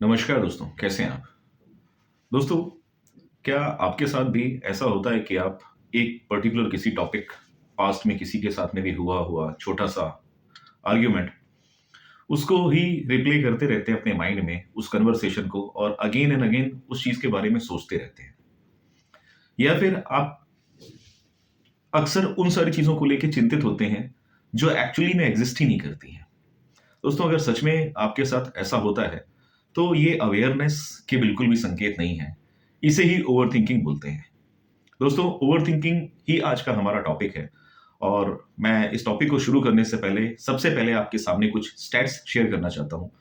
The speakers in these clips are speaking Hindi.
नमस्कार दोस्तों, कैसे हैं आप? दोस्तों, क्या आपके साथ भी ऐसा होता है कि आप एक पर्टिकुलर किसी टॉपिक पास्ट में किसी के साथ में भी हुआ हुआ छोटा-सा आर्गुमेंट, उसको ही रिप्ले करते रहते हैं अपने माइंड में उस कन्वर्सेशन को और अगेन एंड अगेन उस चीज़ के बारे में सोचते रहते हैं? या फिर आप अक्सर उन सारी चीज़ों को लेके चिंतित होते हैं, जो एक्चुअली में एक्जिस्ट ही नहीं करती हैं? दोस्तों, अगर सच में आपके साथ ऐसा होता है, तो ये अवेयरनेस के बिल्कुल भी संकेत नहीं है। इसे ही ओवरथिंकिंग बोलते हैं। दोस्तों, ओवरथिंकिंग ही आज का हमारा टॉपिक है और मैं इस टॉपिक को शुरू करने से पहले सबसे पहले आपके सामने कुछ स्टैट्स शेयर करना चाहता हूँ,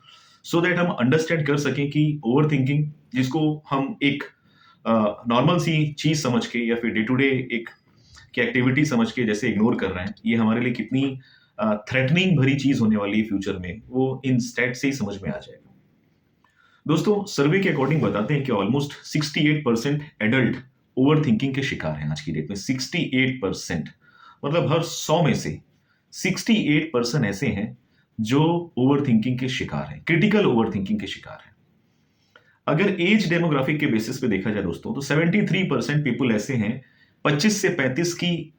सो दैट हम अंडरस्टैंड कर सकें कि ओवरथिंकिंग जिसको हम एक नॉर्मल सी चीज़ समझ के या फिर डे टू डे एक की एक्टिविटी समझ के जैसे इग्नोर कर रहे हैं, ये हमारे लिए कितनी थ्रेटनिंग भरी चीज़ होने वाली है फ्यूचर में, वो इन स्टैट्स से ही समझ में आ जाएगा। दोस्तों, सर्वे के अकॉर्डिंग बताते हैं कि ऑलमोस्ट 68% एडल्ट ओवरथिंकिंग के शिकार हैं आज की डेट में। 68% मतलब हर 100 में से 68% ऐसे हैं जो ओवरथिंकिंग के शिकार हैं, क्रिटिकल ओवरथिंकिंग के शिकार हैं। अगर एज डेमोग्राफिक के बेसिस पे देखा जाए दोस्तों, तो 73% पीपल ऐसे हैं 25 से 35 की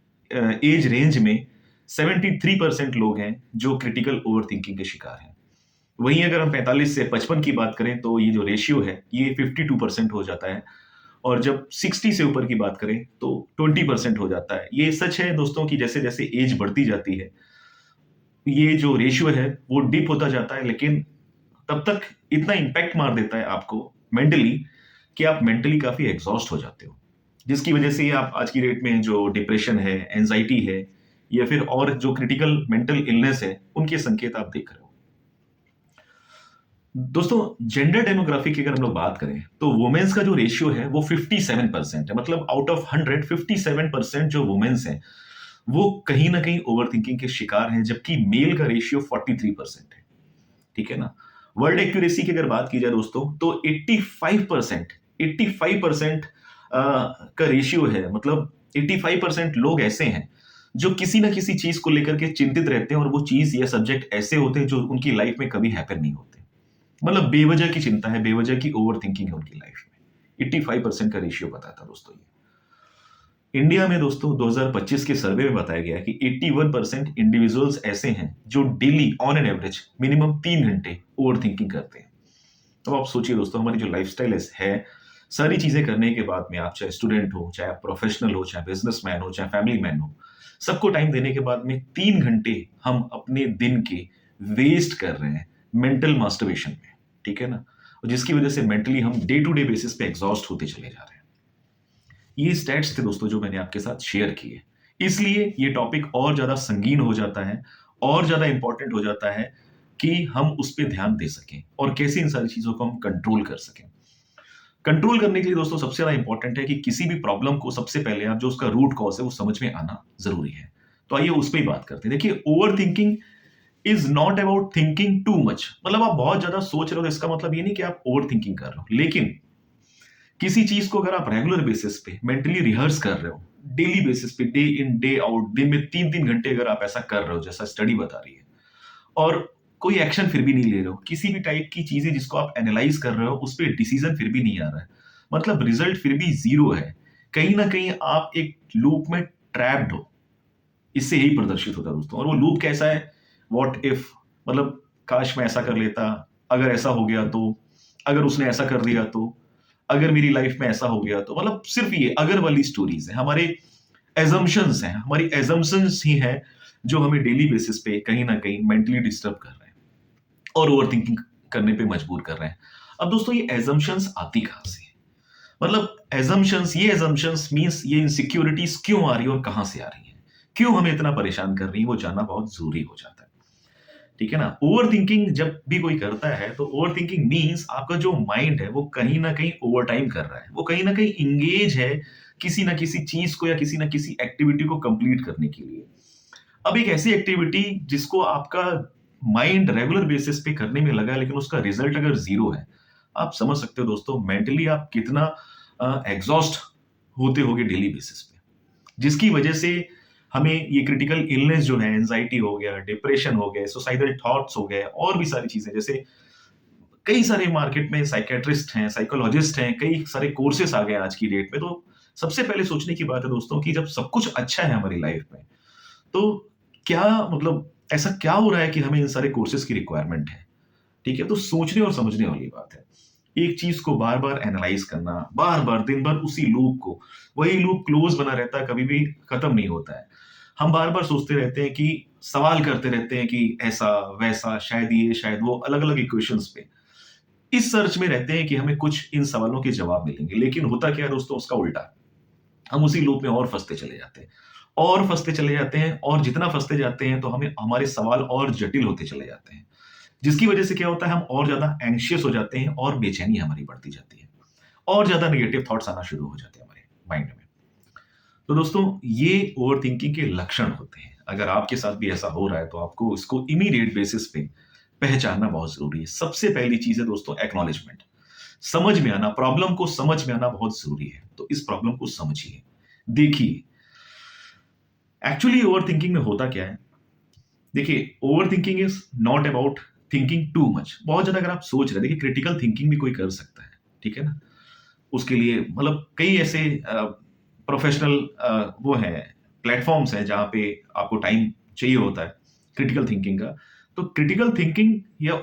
एज रेंज में 73% लोग हैं जो क्रिटिकल ओवरथिंकिंग के शिकार हैं। वहीं अगर हम 45 से 55 की बात करें तो ये जो रेशियो है ये 52% हो जाता है और जब 60 से ऊपर की बात करें तो 20% हो जाता है। ये सच है दोस्तों कि जैसे-जैसे एज बढ़ती जाती है, ये जो रेशियो है वो डिप होता जाता है, लेकिन तब तक इतना इम्पैक्ट मार देता है आपको मेंटली कि आप मेंटली काफ़ी एग्ज़ॉस्ट हो जाते हो। जिसकी वजह से आप आज की डेट में जो डिप्रेशन है, एंग्ज़ायटी है या फिर और जो क्रिटिकल मेंटल इलनेस है, उनके संकेत आप देख रहे हो। दोस्तों, जेंडर डेमोग्राफी की अगर हम लोग बात करें, तो वुमेन्स का जो रेशियो है वो 57% है। मतलब आउट ऑफ 100 57% जो वुमेन्स हैं, वो कहीं न कहीं ओवरथिंकिंग के शिकार हैं, जबकि मेल का रेशियो 43% है। ठीक है ना? वर्ड एक्यूरेसी की अगर बात की जाए दोस्तों, तो 85% का रेशियो है। मतलब 85% लोग ऐसे हैं, जो किसी न किसी चीज़ को लेकर के चिंतित रहते हैं और वो चीज़ या सब्जेक्ट ऐसे होते हैं, जो उनकी लाइफ में कभी हैपन नहीं होते। मतलब बेवजह की चिंता है, बेवजह की ओवरथिंकिंग है उनकी लाइफ में। 85% का रेशियो बताता है दोस्तों ये। इंडिया में दोस्तों 2025 के सर्वे में बताया गया है कि 81% इंडिविजुअल्स ऐसे हैं जो daily on an average minimum 3 घंटे ओवरथिंकिंग करते हैं। अब आप सोचिए दोस्तों, हमारी जो लाइफस्टाइल है, सारी चीजें करने के बाद में आप चाहे स्टूडेंट हो, चाहे आप प्रोफेशनल हो, चाहे बिजनेसमैन हो, चाहे फैमिली मैन हो, सबको टाइम देने के बाद में 3 घंटे हम अपने दिन के वेस्ट कर रहे हैं मेंटल मास्टरबेशन में। ठीक है ना? और जिसकी वजह से मेंटली हम डे टू डे बेसिस पे एग्जॉस्ट होते चले जा रहे हैं। ये स्टैट्स थे दोस्तों जो मैंने आपके साथ शेयर किए। इसलिए ये टॉपिक और ज़्यादा संगीन हो जाता है, और ज़्यादा इम्पोर्टेंट हो जाता है कि हम उस पे ध्यान दे सकें और कैसे इन सारी चीज़ों को हम कंट्रोल कर सकें। कंट्रोल करने के लिए दोस्तों सबसे ज़्यादा इम्पोर्टेंट है कि किसी भी प्रॉब्लम को सबसे पहले आप जो उसका रूट कॉज़ है वो समझ में आना ज़रूरी है। तो आइए उस पे ही बात करते हैं। देखिए, overthinking is not about thinking too much. मतलब आप बहुत ज़्यादा सोच रहे हो तो इसका मतलब ये नहीं कि आप ओवरथिंकिंग कर रहे हो। लेकिन किसी चीज को अगर आप रेगुलर बेसिस पे मेंटली रिहर्स कर रहे हो, डेली बेसिस पे, डे इन डे आउट, दिन में 3-3 घंटे अगर आप ऐसा कर रहे हो जैसा स्टडी बता रही है, और कोई एक्शन फिर भी नहीं ले रहे हो, किसी भी टाइप की चीजें जिसको आप एनालाइज कर रहे हो उस पर डिसीजन फिर भी नहीं आ रहा है, मतलब रिजल्ट फिर भी जीरो है, कहीं ना कहीं आप एक लूप में ट्रैप्ड हो। इससे यही प्रदर्शित होता है दोस्तों। और वो लूप कैसा है? व्हाट इफ, मतलब काश मैं ऐसा कर लेता, अगर ऐसा हो गया तो, अगर उसने ऐसा कर दिया तो, अगर मेरी लाइफ में ऐसा हो गया तो, मतलब सिर्फ ये अगर वाली स्टोरीज है, हमारे एजम्पशंस हैं, हमारी एजम्पशंस ही हैं जो हमें डेली बेसिस पे कहीं ना कहीं मेंटली डिस्टर्ब कर रहे हैं और ओवरथिंकिंग करने पे मजबूर कर रहे हैं। अब दोस्तों, ये एजम्पशंस आती कहाँ से है? मतलब ये एजम्पशंस मींस ये इनसिक्योरिटीज क्यों आ रही है और कहां से आ रही है, क्यों हमें इतना परेशान कर रही है, वो जानना बहुत जरूरी हो जाता है। ठीक है ना? ओवर थिंकिंग जब भी कोई करता है तो ओवर थिंकिंग मीन्स आपका जो माइंड है वो कहीं ना कहीं ओवर टाइम कर रहा है, वो कहीं ना कहीं इंगेज है किसी ना किसी चीज को या किसी ना किसी एक्टिविटी को कंप्लीट करने के लिए। अब एक ऐसी एक्टिविटी जिसको आपका माइंड रेगुलर बेसिस पे करने में लगा है, लेकिन उसका रिजल्ट अगर जीरो है, आप समझ सकते हो दोस्तों मेंटली आप कितना एग्जॉस्ट होते होगे डेली बेसिस पे, जिसकी वजह से हमें ये क्रिटिकल इलनेस जो है, एंजाइटी हो गया, डिप्रेशन हो गया, सुसाइडल थॉट्स हो गए और भी सारी चीजें, जैसे कई सारे मार्केट में साइकियाट्रिस्ट हैं, साइकोलॉजिस्ट हैं, कई सारे कोर्सेस आ गए आज की डेट में। तो सबसे पहले सोचने की बात है दोस्तों कि जब सब कुछ अच्छा है हमारी लाइफ में, तो क्या मतलब ऐसा क्या हो रहा है कि हमें इन सारे कोर्सेज की रिक्वायरमेंट है? ठीक है, तो सोचने और समझने वाली बात है। एक चीज को बार बार एनालाइज करना, बार बार दिन भर उसी लूप को, वही लूप क्लोज बना रहता है, कभी भी खत्म नहीं होता है। हम बार बार सोचते रहते हैं कि सवाल करते रहते हैं कि ऐसा वैसा, शायद ये शायद वो, अलग अलग इक्वेशंस पे इस सर्च में रहते हैं कि हमें कुछ इन सवालों के जवाब मिलेंगे। लेकिन होता क्या है दोस्तों, उसका उल्टा। हम उसी लूप में और फंसते चले जाते हैं, और फंसते चले जाते हैं, और जितना फंसते जाते हैं तो हमें हमारे सवाल और जटिल होते चले जाते हैं, जिसकी वजह से क्या होता है, हम और ज्यादा एंग्शियस हो जाते हैं और बेचैनी हमारी बढ़ती जाती है, और ज्यादा नेगेटिव थॉट्स आना शुरू हो जाते हैं हमारे माइंड में। तो दोस्तों, ये ओवर थिंकिंग के लक्षण होते हैं। अगर आपके साथ भी ऐसा हो रहा है तो आपको इसको इमीडिएट बेसिस पे पहचानना बहुत जरूरी है। सबसे पहली चीज है दोस्तों एक्नॉलेजमेंट। समझ में आना, प्रॉब्लम को समझ में आना बहुत जरूरी है। तो इस प्रॉब्लम को समझिए, देखिए एक्चुअली ओवर थिंकिंग में होता क्या है। देखिए, over thinking is not about thinking too much. बहुत ज्यादा अगर आप सोच रहे हैं, देखिए क्रिटिकल थिंकिंग भी कोई कर सकता है, ठीक है ना। उसके लिए मतलब कई ऐसे प्रोफेशनल वो है, प्लेटफॉर्म्स हैं जहां पे आपको टाइम चाहिए होता है क्रिटिकल थिंकिंग का। तो क्रिटिकल थिंकिंग या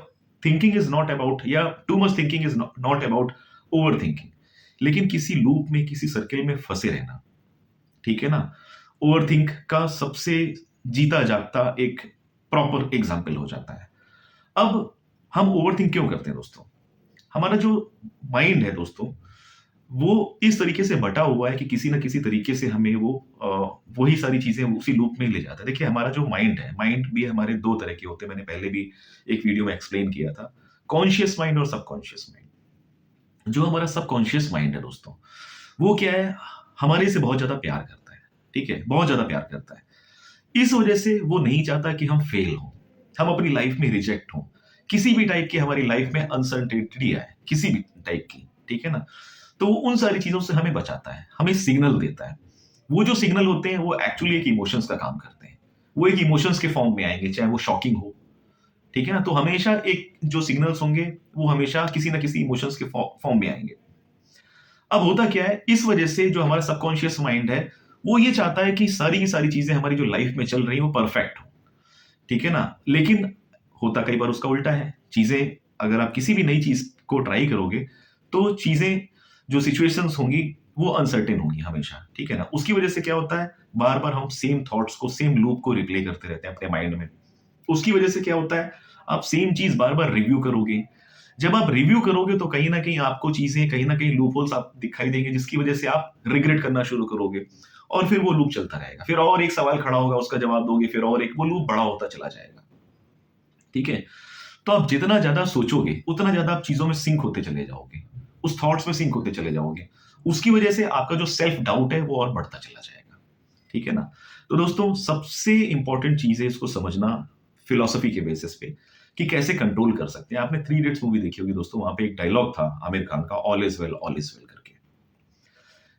थिंकिंग इज नॉट अबाउट, या too much thinking is not about over thinking, लेकिन किसी लूप में, किसी सर्किल में फंसे रहना, ठीक है ना। ओवर थिंक का सबसे जीता जागता एक प्रॉपर एग्जाम्पल हो जाता है। अब हम ओवर थिंक क्यों करते हैं दोस्तों? हमारा जो माइंड है दोस्तों, वो इस तरीके से बटा हुआ है कि किसी ना किसी तरीके से हमें वो वही सारी चीजें उसी लूप में ही ले जाता है। देखिए, हमारा जो माइंड है, माइंड भी हमारे दो तरह के होते हैं। मैंने पहले भी एक वीडियो में एक्सप्लेन किया था, कॉन्शियस माइंड और सबकॉन्शियस माइंड। जो हमारा सबकॉन्शियस माइंड है दोस्तों, वो क्या है, हमारे से बहुत ज्यादा प्यार करता है, ठीक है, बहुत ज्यादा प्यार करता है। इस वजह से वो नहीं चाहता कि हम फेल हों, हम अपनी लाइफ में रिजेक्ट हों, किसी भी टाइप की हमारी लाइफ में अनसर्टेनिटी आए, किसी भी टाइप की, ठीक है ना। तो वो उन सारी चीजों से हमें बचाता है, हमें सिग्नल देता है। वो जो सिग्नल होते हैं वो एक्चुअली एक इमोशंस का काम करते हैं। वो एक इमोशंस के फॉर्म में आएंगे, चाहे वो शॉकिंग हो, ठीक है ना। तो हमेशा एक जो सिग्नल्स होंगे वो हमेशा किसी ना किसी इमोशंस के फॉर्म में आएंगे। अब होता क्या है, इस वजह से जो हमारा सबकॉन्शियस माइंड है, वो ये चाहता है कि सारी की सारी चीजें हमारी जो लाइफ में चल रही है वो परफेक्ट हो, ठीक है ना। लेकिन होता कई बार उसका उल्टा है। चीजें, अगर आप किसी भी नई चीज को ट्राई करोगे तो चीजें, जो सिचुएशंस होंगी वो अनसर्टेन होंगी हमेशा, ठीक है ना। उसकी वजह से क्या होता है, बार बार हम सेम थॉट्स को, सेम लूप को रिप्ले करते रहते हैं अपने माइंड में। उसकी वजह से क्या होता है, आप सेम चीज बार बार रिव्यू करोगे। जब आप रिव्यू करोगे तो कहीं ना कहीं आपको चीजें, कहीं ना कहीं लूप होल्स आप दिखाई देंगे, जिसकी वजह से आप रिग्रेट करना शुरू करोगे, और फिर वो लूप चलता रहेगा। फिर और एक सवाल खड़ा होगा, उसका जवाब दोगे, फिर और एक, वो लूप बड़ा होता चला जाएगा, ठीक है। तो आप जितना ज्यादा सोचोगे उतना ज्यादा आप चीजों में सिंक होते चले जाओगे, उस थॉट्स में सिंक होते चले जाओगे। उसकी वजह से आपका जो सेल्फ डाउट है वो और बढ़ता चला जाएगा, ठीक है ना। तो दोस्तों, सबसे इंपॉर्टेंट चीज है इसको समझना फिलोसफी के बेसिस पे, कि कैसे कंट्रोल कर सकते हैं। आपने थ्री इडियट्स मूवी देखी होगी दोस्तों, वहां पे एक डायलॉग था आमिर खान का, ऑल इज वेल करके।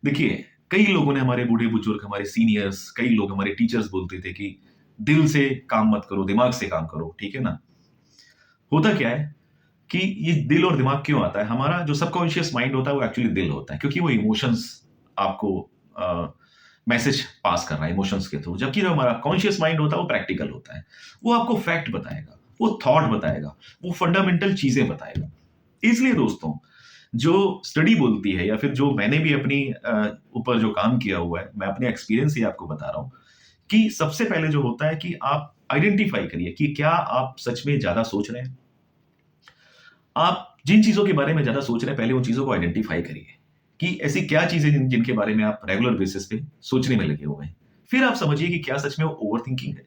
देखिए, कई लोगों ने, हमारे बूढ़े बुजुर्ग, हमारे सीनियर्स, कई लोग, हमारे टीचर्स बोलते थे कि दिल से काम मत करो, दिमाग से काम करो, ठीक है ना। होता क्या है कि ये दिल और दिमाग क्यों आता है, हमारा जो सबकॉन्शियस माइंड होता है वो एक्चुअली दिल होता है, क्योंकि वो इमोशंस आपको मैसेज पास कर रहा है इमोशंस के थ्रू। जबकि जो हमारा कॉन्शियस माइंड होता है वो प्रैक्टिकल होता है, वो आपको फैक्ट बताएगा, वो थॉट बताएगा, वो फंडामेंटल चीजें बताएगा। इसलिए दोस्तों, जो स्टडी बोलती है, या फिर जो मैंने भी अपनी ऊपर जो काम किया हुआ है, मैं अपने एक्सपीरियंस से आपको बता रहा हूं, कि सबसे पहले जो होता है कि आप आइडेंटिफाई करिए कि क्या आप सच में ज्यादा सोच रहे हैं। आप जिन चीजों के बारे में ज्यादा सोच रहे हैं, पहले उन चीजों को आइडेंटिफाई करिए कि ऐसी क्या चीजें जिनके बारे में आप रेगुलर बेसिस पे सोचने में लगे हुए हैं। फिर आप समझिए कि क्या सच में वो ओवर थिंकिंग है,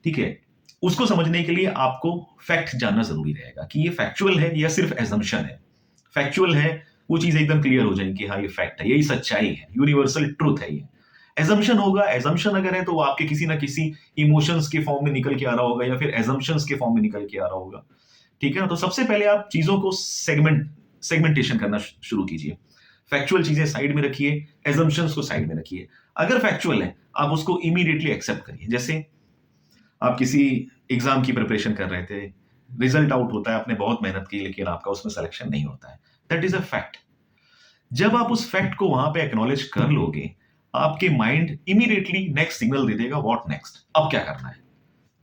ठीक है। उसको समझने के लिए आपको फैक्ट जानना जरूरी रहेगा कि ये फैक्चुअल है या सिर्फ एजम्पशन है। फैक्चुअल है, वो चीज एकदम क्लियर हो जाएगी कि हाँ ये फैक्ट है, यही सच्चाई है, यूनिवर्सल ट्रूथ है ये। एजम्पशन होगा, एजम्पशन अगर है तो वो आपके किसी ना किसी इमोशंस के फॉर्म में निकल के आ रहा होगा, या फिर एजम्पशंस के फॉर्म में निकल के आ रहा होगा, ठीक है ना। तो सबसे पहले आप चीजों को सेगमेंटेशन करना शुरू कीजिए। फैक्चुअल चीजें साइड में रखिए, एजम्पशंस को साइड में रखिए। अगर फैक्चुअल है, आप उसको इमीडिएटली एक्सेप्ट करिए। जैसे आप किसी एग्जाम की प्रिपरेशन कर रहे थे, रिजल्ट आउट होता है, आपने बहुत मेहनत की लेकिन आपका उसमें सिलेक्शन नहीं होता है। That is a fact. जब आप उस फैक्ट को वहां पे एक्नॉलेज कर लोगे, आपके माइंड इमीडिएटली नेक्स्ट सिग्नल दे देगा, व्हाट नेक्स्ट, अब क्या करना है,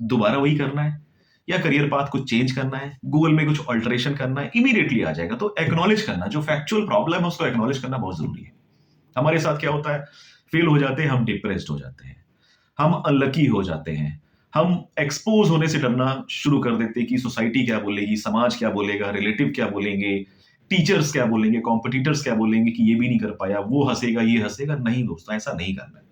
दोबारा वही करना है या करियर पाथ कुछ चेंज करना है, गूगल में कुछ ऑल्टरेशन करना है, इमीडिएटली आ जाएगा। तो एक्नॉलेज करना, जो फैक्चुअल प्रॉब्लम है उसको एक्नॉलेज करना बहुत जरूरी है। हमारे साथ क्या होता है, फेल हो जाते हैं, हम डिप्रेस्ड हो जाते हैं, हम अनलकी हो जाते हैं, हम एक्सपोज होने से डरना शुरू कर देते हैं कि सोसाइटी क्या बोलेगी, समाज क्या बोलेगा, रिलेटिव क्या बोलेंगे, टीचर्स क्या बोलेंगे, कॉम्पिटिटर्स क्या बोलेंगे कि ये भी नहीं कर पाया, वो हंसेगा, ये हंसेगा। नहीं दोस्तों, ऐसा नहीं करना है।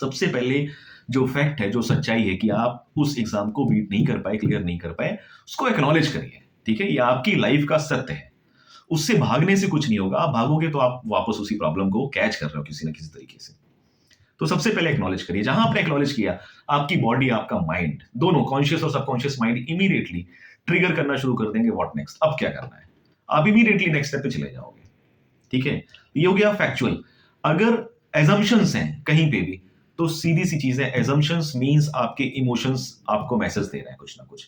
सबसे पहले जो फैक्ट है, जो सच्चाई है कि आप उस एग्जाम को बीट नहीं कर पाए, क्लियर नहीं कर पाए, उसको एक्नॉलेज करिए। ठीक है, ये आपकी लाइफ का सत्य है, उससे भागने से कुछ नहीं होगा। आप भागोगे तो आप वापस उसी प्रॉब्लम को कैच कर रहे हो किसी ना किसी तरीके से। तो सबसे पहले एक्नॉलेज करिए। जहां आपने एक्नॉलेज किया, आपकी बॉडी, आपका माइंड, दोनों कॉन्शियस और सबकॉन्शियस माइंड इमीडिएटली ट्रिगर करना शुरू कर देंगे, व्हाट नेक्स्ट, अब क्या करना है। आप इमीडिएटली नेक्स्ट स्टेप पे चले जाओगे। ठीक है, ये हो गया फैक्चुअल। अगर एजम्पशंस हैं कहीं पे भी, तो सीधी सी चीज है, एजम्पशंस मींस आपके इमोशंस आपको मैसेज दे रहे हैं कुछ ना कुछ।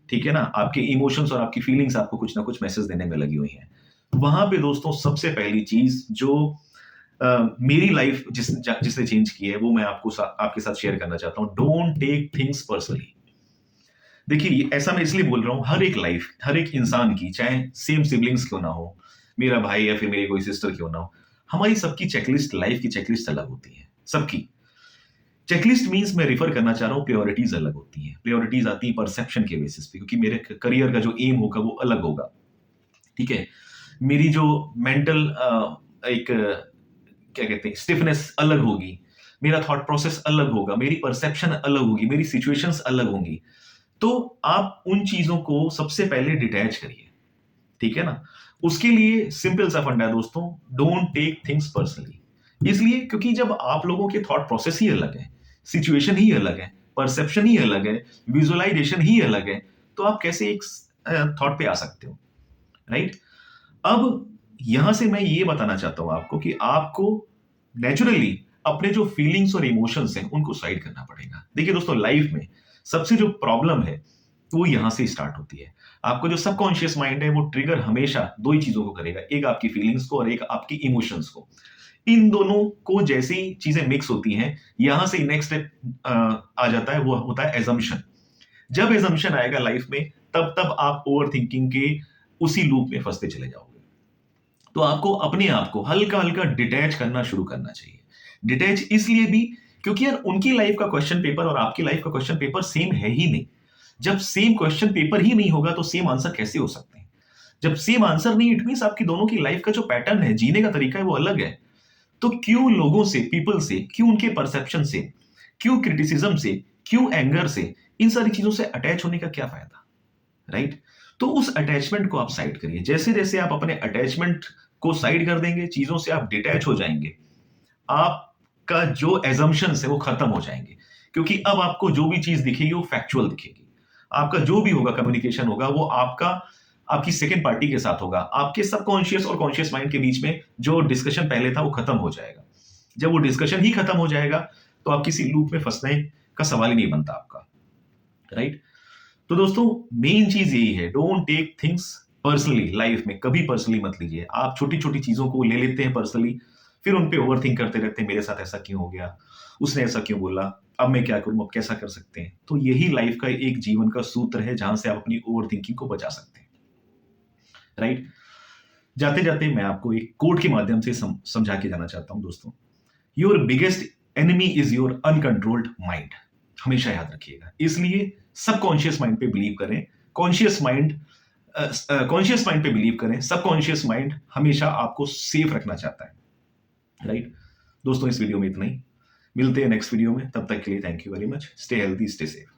ठीक है ना, आपके इमोशंस और आपकी फीलिंग्स आपको कुछ ना कुछ मैसेज देने में लगी हुई हैं। वहां पे दोस्तों सबसे पहली चीज जो मेरी लाइफ जिसने चेंज की है, वो मैं आपके साथ शेयर करना चाहता हूं। Don't take things personally. देखिए, ऐसा मैं इसलिए बोल रहा हूं, हर एक लाइफ, हर एक इंसान की, चाहे सेम सिबलिंग्स क्यों ना हो, मेरा भाई या फिर मेरी कोई सिस्टर क्यों ना हो, हमारी सबकी चेकलिस्ट, लाइफ की चेकलिस्ट अलग होती है सबकी। चेकलिस्ट मींस मैं रिफर करना चाह रहा हूं, प्रायोरिटीज अलग होती हैं। प्रायोरिटीज आती है परसेप्शन के बेसिस पे, क्योंकि मेरे करियर का जो एम होगा वो अलग होगा। ठीक है, मेरी जो मेंटल एक क्या कहते हैं, स्टिफनेस अलग होगी, मेरा थॉट प्रोसेस अलग होगा, मेरी परसेप्शन अलग होगी, मेरी सिचुएशंस अलग होंगी। तो आप उन चीजों को सबसे पहले डिटैच करिए। ठीक है ना, उसके लिए सिंपल सा फंडा है दोस्तों, डोंट टेक थिंग्स पर्सनली। इसलिए क्योंकि जब आप लोगों के थॉट प्रोसेस ही अलग है, सिचुएशन ही अलग है, परसेप्शन ही अलग है, विजुअलाइजेशन ही अलग है, तो आप कैसे एक थॉट पे आ सकते हो, राइट। अब यहां से मैं ये बताना चाहता हूं आपको कि आपको नेचुरली अपने जो फीलिंग्स और इमोशंस हैं उनको साइड करना पड़ेगा। देखिए दोस्तों, लाइफ में सबसे जो प्रॉब्लम है वो यहां से स्टार्ट होती है। आपको जो सबकॉन्शियस माइंड है वो ट्रिगर हमेशा दो ही चीजों को करेगा, एक आपकी फीलिंग्स को और एक आपकी इमोशंस को। इन दोनों को जैसे ही चीजें मिक्स होती हैं, यहां से नेक्स्ट स्टेप आ जाता है, वो होता है एजम्पशन। जब एजम्पशन आएगा लाइफ में, तब तब आप ओवर थिंकिंग के उसी लूप में फंसते चले जाओगे। तो आपको अपने आप को हल्का हल्का डिटैच करना शुरू करना चाहिए। डिटैच इसलिए भी क्योंकि यार उनकी लाइफ का क्वेश्चन पेपर और आपकी लाइफ का क्वेश्चन पेपर सेम है ही नहीं। जब सेम क्वेश्चन पेपर ही नहीं होगा तो सेम आंसर कैसे हो सकते हैं। जब सेम आंसर नहीं, इट मींस आपकी दोनों की लाइफ का जो पैटर्न है, जीने का तरीका है, वो अलग है। तो क्यों लोगों से, पीपल से, क्यों उनके परसेप्शन से, क्यों क्रिटिसिज्म से, क्यों एंगर से, इन सारी चीजों से अटैच होने का क्या फायदा, राइट। तो उस अटैचमेंट को आप साइड करिए। जैसे जैसे आप अपने अटैचमेंट को साइड कर देंगे, चीजों से आप डिटैच हो जाएंगे, आपका जो एजम्पशंस है वो खत्म हो जाएंगे। क्योंकि अब आपको जो भी चीज दिखेगी वो फैक्चुअल दिखेगी। आपका जो भी होगा, कम्युनिकेशन होगा, वो आपकी सेकेंड पार्टी के साथ होगा। आपके सबकॉन्शियस और कॉन्शियस माइंड के बीच में जो डिस्कशन पहले था वो खत्म हो जाएगा। जब वो डिस्कशन ही खत्म हो जाएगा तो आप किसी लूप में फंसने का सवाल ही नहीं बनता आपका, राइट। तो दोस्तों, मेन चीज यही है, don't take things personally. Life में कभी पर्सनली मत लीजिए। आप छोटी छोटी चीजों को ले लेते हैं पर्सनली, फिर उन पे ओवर थिंक करते रहते हैं, मेरे साथ ऐसा क्यों हो गया, उसने ऐसा क्यों बोला, अब मैं क्या करूं, अब कैसा कर सकते हैं। तो यही लाइफ का एक जीवन का सूत्र है जहां से आप अपनी ओवर थिंकिंग को बचा सकते हैं, राइट। जाते जाते मैं आपको एक कोट के माध्यम से समझा के जाना चाहता हूं दोस्तों। Your biggest enemy is your uncontrolled mind. हमेशा याद रखिएगा। इसलिए सबकॉन्शियस माइंड पे बिलीव करें, कॉन्शियस माइंड पे बिलीव करें। सबकॉन्शियस माइंड हमेशा आपको सेफ रखना चाहता है, राइट। दोस्तों, इस वीडियो में इतना ही। मिलते हैं नेक्स्ट वीडियो में। तब तक के लिए thank you very much. Stay healthy, stay safe.